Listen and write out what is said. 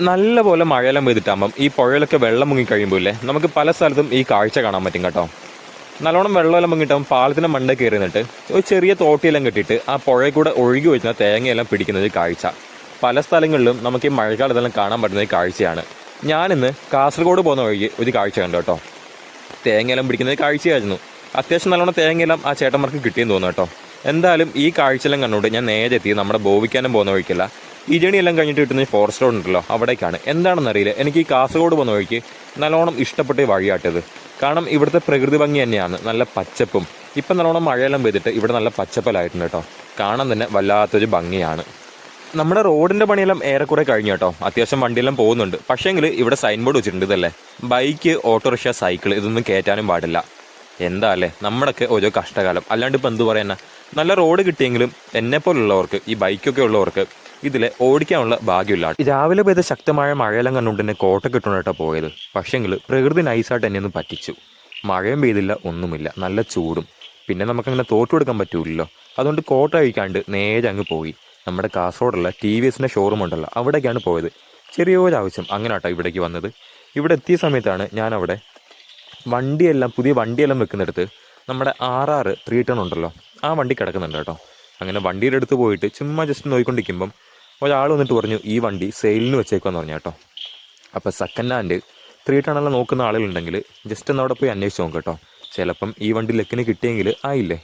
നല്ലപോലെ മഴയെല്ലാം പെയ്തിട്ടാകുമ്പം ഈ പുഴയിലൊക്കെ വെള്ളം മുങ്ങി കഴിയുമ്പോൾ ഇല്ലേ നമുക്ക് പല സ്ഥലത്തും ഈ കാഴ്ച കാണാൻ പറ്റും കേട്ടോ. നല്ലോണം വെള്ളമെല്ലാം മുങ്ങിട്ടാകും പാലത്തിൻ്റെ മണ്ട കയറി നിന്നിട്ട് ഒരു ചെറിയ തോട്ടിയെല്ലാം കെട്ടിയിട്ട് ആ പുഴയിൽ കൂടെ ഒഴുകി വരുന്ന തേങ്ങയെല്ലാം പിടിക്കുന്നത് കാഴ്ച പല സ്ഥലങ്ങളിലും നമുക്ക് ഈ മഴക്കാലത്തെല്ലാം കാണാൻ പറ്റുന്ന ഒരു കാഴ്ചയാണ്. ഞാനിന്ന് കാസർഗോഡ് പോകുന്ന വഴിക്ക് ഒരു കാഴ്ച കണ്ടു കേട്ടോ. തേങ്ങയെല്ലാം പിടിക്കുന്നത് കാഴ്ചയായിരുന്നു. അത്യാവശ്യം നല്ലോണം തേങ്ങയെല്ലാം ആ ചേട്ടന്മാർക്ക് കിട്ടിയെന്ന് തോന്നുന്നു കേട്ടോ. എന്തായാലും ഈ കാഴ്ചയെല്ലാം കണ്ടുകൊണ്ട് ഞാൻ നേരെ എത്തി നമ്മുടെ ബോവിക്കാനും പോകുന്ന വഴിക്കല്ല, ഇജണിയെല്ലാം കഴിഞ്ഞിട്ട് കിട്ടുന്ന ഫോറസ്റ്റ് റോഡ് ഉണ്ടല്ലോ അവിടേക്കാണ്. എന്താണെന്നറിയില്ല, എനിക്ക് ഈ കാസർഗോഡ് പോകുന്ന വഴിക്ക് നല്ലോണം ഇഷ്ടപ്പെട്ട വഴിയാട്ടത്. കാരണം ഇവിടുത്തെ പ്രകൃതി ഭംഗി തന്നെയാണ്, നല്ല പച്ചപ്പും. ഇപ്പം നല്ലോണം മഴയെല്ലാം പെയ്തിട്ട് ഇവിടെ നല്ല പച്ചപ്പലായിട്ടുണ്ട് കേട്ടോ. കാണാൻ തന്നെ വല്ലാത്തൊരു ഭംഗിയാണ്. നമ്മുടെ റോഡിൻ്റെ പണിയെല്ലാം ഏറെക്കുറെ കഴിഞ്ഞു കേട്ടോ. അത്യാവശ്യം വണ്ടിയെല്ലാം പോകുന്നുണ്ട്. പക്ഷേങ്കിൽ ഇവിടെ സൈൻ ബോർഡ് വെച്ചിട്ടുണ്ട്, ഇതല്ലേ ബൈക്ക്, ഓട്ടോറിക്ഷ, സൈക്കിൾ ഇതൊന്നും കയറ്റാനും പാടില്ല. എന്താ അല്ലേ നമ്മുടെയൊക്കെ ഓരോ കഷ്ടകാലം. അല്ലാണ്ട് ഇപ്പം എന്ത് പറയാനാ, നല്ല റോഡ് കിട്ടിയെങ്കിലും എന്നെപ്പോലുള്ളവർക്ക്, ഈ ബൈക്കൊക്കെ ഉള്ളവർക്ക് ഇതിലെ ഓടിക്കാനുള്ള ഭാഗ്യമില്ല. രാവിലെ പെയ്ത ശക്തമായ മഴയെല്ലാം കണ്ടുകൊണ്ട് തന്നെ കോട്ടൊക്കെ ഇട്ടുകൊണ്ടിട്ടാണ് പോയത്. പക്ഷേങ്കിൽ പ്രകൃതി നൈസായിട്ട് എന്നെ ഒന്ന് പറ്റിച്ചു. മഴയും പെയ്തില്ല, ഒന്നുമില്ല, നല്ല ചൂടും. പിന്നെ നമുക്കങ്ങനെ തോറ്റു കൊടുക്കാൻ പറ്റൂലല്ലോ. അതുകൊണ്ട് കോട്ട അഴിക്കാണ്ട് നേരെ അങ്ങ് പോയി. നമ്മുടെ കാസർഗോഡുള്ള TVSൻ്റെ ഷോറൂം ഉണ്ടല്ലോ അവിടേക്കാണ് പോയത്. ചെറിയൊരാവശ്യം അങ്ങനെ കേട്ടോ ഇവിടേക്ക് വന്നത്. ഇവിടെ എത്തിയ സമയത്താണ് ഞാൻ അവിടെ പുതിയ വണ്ടിയെല്ലാം വെക്കുന്നിടത്ത് നമ്മുടെ RR 3 ടൺ ഉണ്ടല്ലോ ആ വണ്ടി കിടക്കുന്നുണ്ട് കേട്ടോ. അങ്ങനെ വണ്ടിയുടെ അടുത്ത് പോയിട്ട് ചുമ്മാ ജസ്റ്റ് നോക്കിക്കൊണ്ടിരിക്കുമ്പം ഒരാൾ വന്നിട്ട് പറഞ്ഞു ഈ വണ്ടി സെയിലിന് വെച്ചേക്കുമെന്ന് പറഞ്ഞു കേട്ടോ. അപ്പോൾ സെക്കൻഡ് ഹാൻഡ് 3 ടണ്ണെല്ലാം നോക്കുന്ന ആളുകളുണ്ടെങ്കിൽ ജസ്റ്റ് ഒന്ന് അവിടെ പോയി അന്വേഷിച്ച് നോക്കാം കേട്ടോ. ചിലപ്പം ഈ വണ്ടി ലെക്കിന് കിട്ടിയെങ്കിൽ ആയില്ലേ.